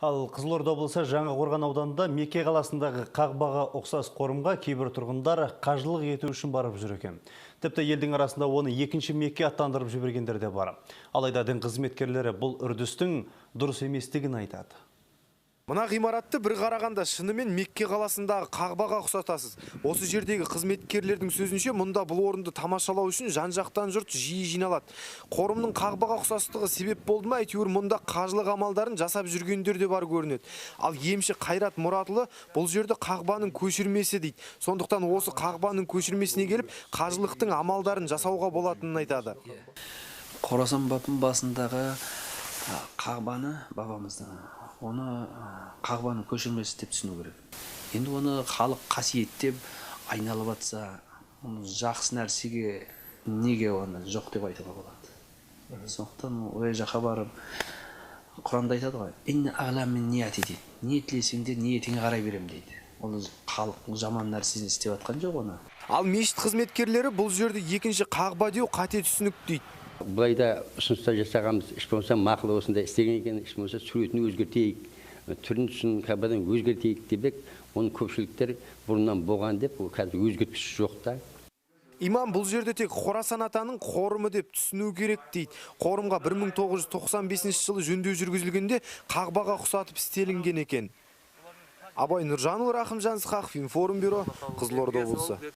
Ал Қызылорда облысы Жаңақорған ауданында Мекке қаласындағы Қағбаға ұқсас қорымға кейбір тұрғындар қажылық ету үшін барып жүр екен. Тіпті елдің арасында оны екінші Мекке аттандырып жібергендер де бар. Алайда дін қызметкерлері бұл үрдістің дұрыс еместігін айтады. Мына ғимаратты бір қарағанда шынымен Мекке қаласындағы Қағбаға ұқсатасыз. Осы жердегі қызметкерлердің сөзінше, мұнда бұл орынды тамашалау үшін жан-жақтан жұрт жиі жиналады. Қорымның Қағбаға ұқсастығы себеп болды ма, әйтеуір мұнда қажылық амалдарын жасап жүргендер де бар көрінеді. Ал емші Қайрат Мұратұлы бұл жерді Қағбаның көшірмесі дейді. Сондықтан осы Қағбаның көшірмесіне келіп, қажылықтың амалдарын жасауға болатынын айтады. Қорасан бабының басындағы Қағбаны бабамыздың, оны Қағбаның көшірмесі деп түсіну керек. Енді оны халық қасиеттеп айналып атса, оны жақсы нәрсеге неге оны жоқ деп айтуға болады. Сондықтан ой жаққа барып, Құранда айтады ғой, «Инна ағлам мин ниети» дейді. Ниетлесең де ниетіңе қарай берем дейді. Ол халық жаман нәрсені істеп атқан жоқ оны. Ал мешіт қызметкерлері бұл жерді екінші Қағба деу қате түсінік дейді. Бұлайда ұсыныстар жасағанбыз, іш болса мақылы осында істеген екен, іш болса суретін өзгертейік, түрін түсін Қағбадан өзгертейік деп, оның көпшіліктер бұрыннан болған деп, қазір өзгертпіш жоқ та. Имам бұл жерде тек Қорасан атаның қорымы деп түсіну керек дейді. Қорымға 1995 жылы жөндеу жүргізілгенде Қағбаға ұқсатып істелінген екен. Абай Нұржанұлы, Рахымжан Сқақов, Информбюро, Қызылорда облысы.